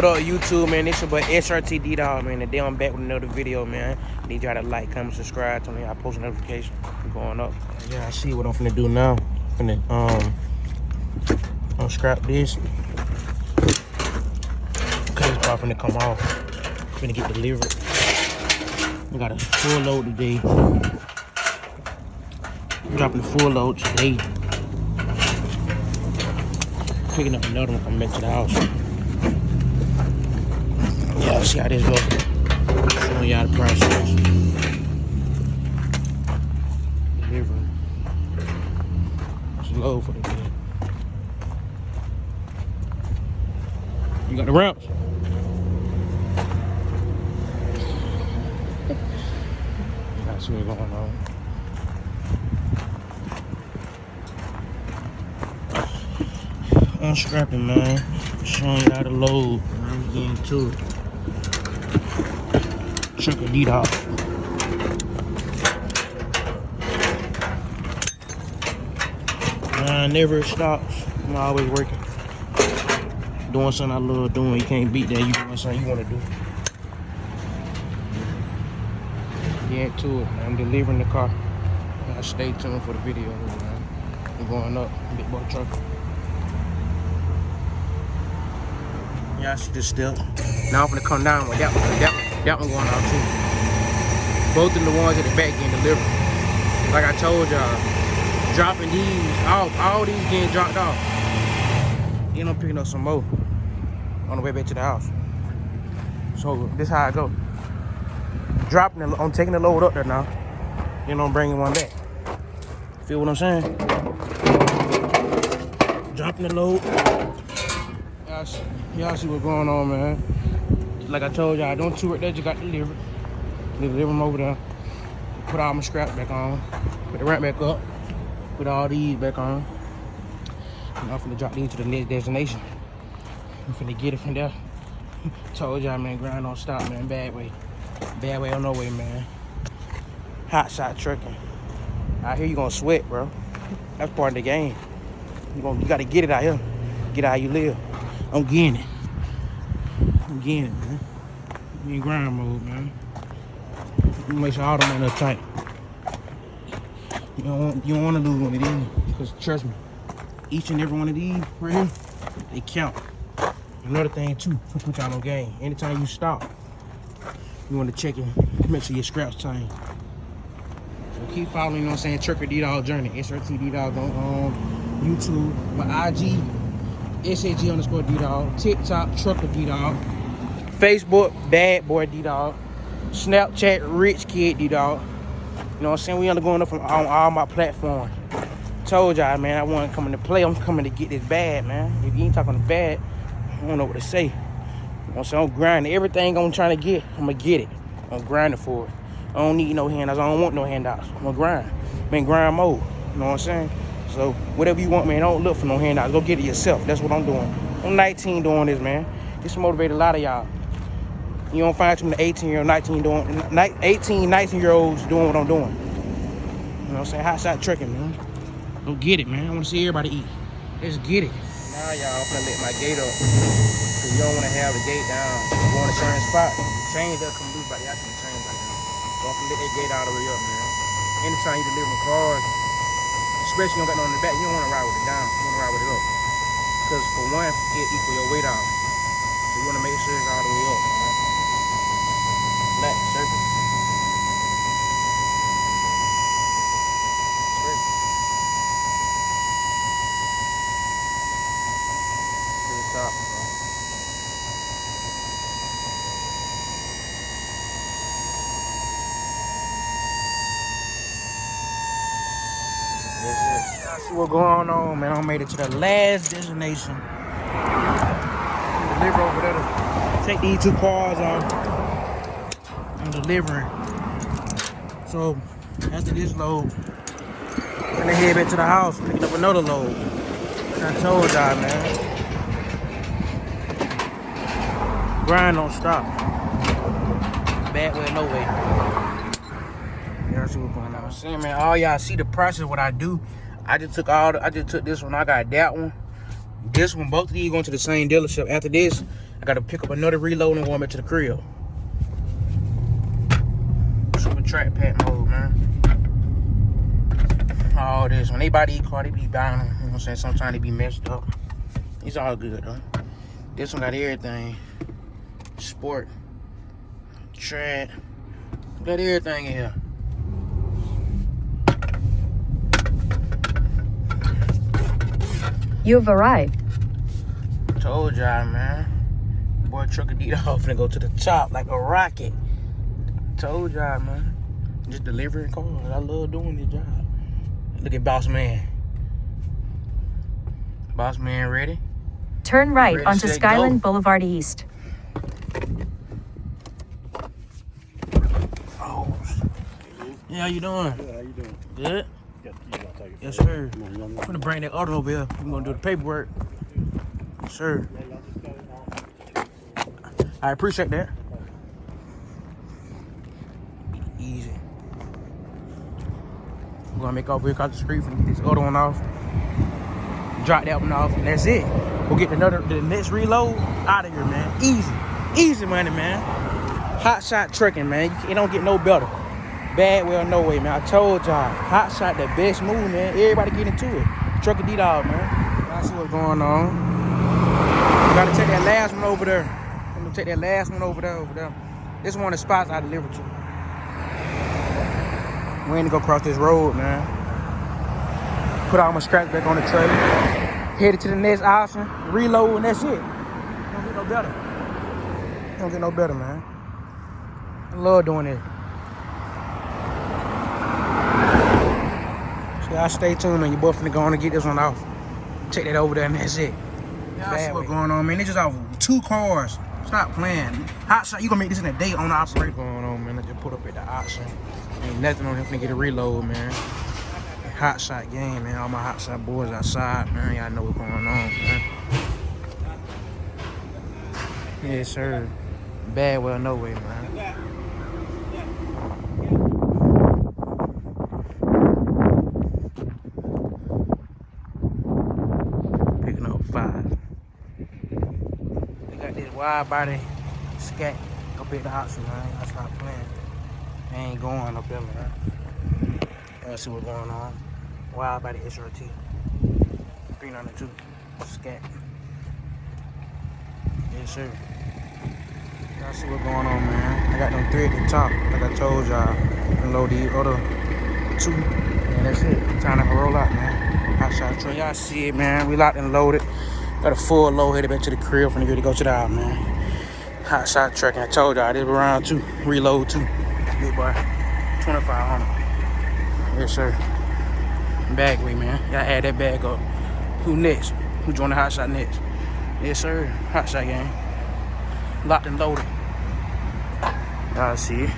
What up, YouTube, man? It's your boy HotShot, man. Today I'm back with another video, man. Need y'all to like, comment, subscribe. Tell me I post a notification. I'm going up. Yeah, I see what I'm finna do now. I'm finna unscrap this. Cause it's probably finna come off. Finna get delivered. I got a full load today. I'm dropping the full load today. Picking up another one coming back to the house. Yeah, see how this goes. Showing y'all the process. Delivering. It's low for the day. You got the ramps? You gotta see what's going on. Unstrapping, man. Showing y'all the load. I'm getting to it. Richkidddog. Never stops. I'm always working. Doing something I love doing. You can't beat that. You doing something you want to do. Get to it, man. I'm delivering the car. Now stay tuned for the video, man. I'm going up. Big boy truck. Yeah, I see this still. Now I'm gonna come down with that one going out too. Both of the ones at the back getting delivered. Like I told y'all, dropping these off, all these getting dropped off. Then I'm picking up some more on the way back to the house. So this how I go. I'm taking the load up there now. Then I'm bringing one back. Feel what I'm saying? Dropping the load. Y'all see what's going on, man. Like I told y'all, don't tour it there, just got delivered. Deliver them over there. Put all my scraps back on. Put the ramp back up. Put all these back on. And I'm finna drop these to the next destination. I'm finna get it from there. Told y'all, man, grind don't stop, man. Bad way. Bad way on no way, man. HotShot trucking. Out here, you gonna sweat, bro. That's part of the game. You gotta get it out here. Get out how you live. I'm getting it. I'm getting it, man. We in grind mode, man. You make sure all them ain't up tight. You don't want to lose one of these, because trust me, each and every one of these right here, they count. Another thing too, to put y'all on game. Anytime you stop, you want to check it, make sure your scraps tight. So keep following, you know what I'm saying, Richkidddog journey. HotShot on YouTube, my IG. SAG_Ddog, TikTok, Richkidddog, Facebook, Bagboy Ddog, Snapchat, richkidddog. You know what I'm saying? We undergoing up on all my platforms. Told y'all, man, I wasn't coming to play. I'm coming to get this bad, man. If you ain't talking the bad, I don't know what to say. You know what I'm saying? I'm grinding. Everything I'm trying to get, I'm going to get it. I'm grinding for it. I don't need no handouts. I don't want no handouts. I'm going to grind. I'm in grind mode. You know what I'm saying? So whatever you want, man, don't look for no handouts. Go get it yourself. That's what I'm doing. I'm 19 doing this, man. This motivated a lot of y'all. You don't find too many 18-year-olds, 19-year-olds doing what I'm doing. You know what I'm saying? HotShot trucking, man. Go get it, man. I want to see everybody eat. Let's get it. Now, y'all, I'm gonna let my gate up. Cause you don't want to have the gate down. You want a certain spot. Chains that come loose, but y'all can change like that. So I'm gonna let that gate all the way up, man. Anytime you deliver cars, especially you don't got no in the back, you don't want to ride with it down. You want to ride with it up. Because for one, it equal your weight out. So you want to make sure it's all the way up, man. Black surface. To the top, bro. See what's going on, man. I made it to the last destination. Deliver over there to take these two cars off. I'm delivering. So after this load, I'm gonna head back to the house, picking up another load. Like I told y'all, man. Grind don't stop. Bad way, no way. Y'all see what's going on. I'm saying, man, all y'all see the process of what I do. I just took this one, I got that one. This one, both of these going to the same dealership. After this, I gotta pick up another reload and go back to the crib. Super track pack mode, man. All this. When they buy these cars, they be buying them. You know what I'm saying? Sometimes they be messed up. It's all good, though. This one got everything. Sport. Track. Got everything in here. You've arrived. Told y'all, man. Boy, richkidddog finna go to the top like a rocket. Told y'all, man. Just delivering cars. I love doing this job. Look at Boss Man. Boss Man ready? Turn right Ready, onto set, Skyland go. Boulevard East. Oh. Yeah, how you doing? Good, how you doing? Good? Got the keys, I'll take it. Yes, sir. Come on, young I'm man. gonna bring that auto over here. We're gonna do the paperwork. Yes, sir. Yeah, y'all just go on. I appreciate that. Easy. We're gonna make our way across the street and get this other one off. Drop that one off, and that's it. We'll get the next reload out of here, man. Easy. Easy money, man. HotShot trucking, man. It don't get no better. Bad way or no way, man. I told y'all. HotShot the best move, man. Everybody get into it. Richkidddog, man. Y'all see what's going on. We gotta take that last one over there. I'm gonna take that last one over there. This one of the spots I delivered to. We ain't gonna go across this road, man. Put all my scraps back on the trailer. Headed to the next option. Reload, and that's it. Don't get no better. Don't get no better, man. I love doing it. So y'all stay tuned, man. Your boy finna go on and get this one off. Take that over there, and that's it. Y'all see what's going on, man. They just off 2 cars. Stop playing. HotShot, you gonna make this in a day on the operation. What's going on, man? I just put up at the option. Ain't nothing on him finna get a reload, man. HotShot game, man. All my HotShot boys outside, man. Y'all know what's going on, man. Yes, sir. Bad way or no way, man. Picking up 5. They got this wide body scat up at the option, man. I stop playing. They ain't going up there, man. Let's see what's going on. Wild by the SRT. 392. Scat. Yes, sir. Y'all see what's going on, man. I got them 3 at the top. Like I told y'all. Unload these other 2. And that's it. Time to roll out, man. HotShot truck. Y'all see it, man. We locked and loaded. Got a full load headed back to the crib. Finna get to go to the out, man. HotShot truck. And I told y'all this round 2. Reload 2. Big boy. 2,500. Yes, sir. Bagboy, man. Y'all add that bag up. Who next? Who join the HotShot next? Yes, sir. HotShot game. Locked and loaded. Y'all see it.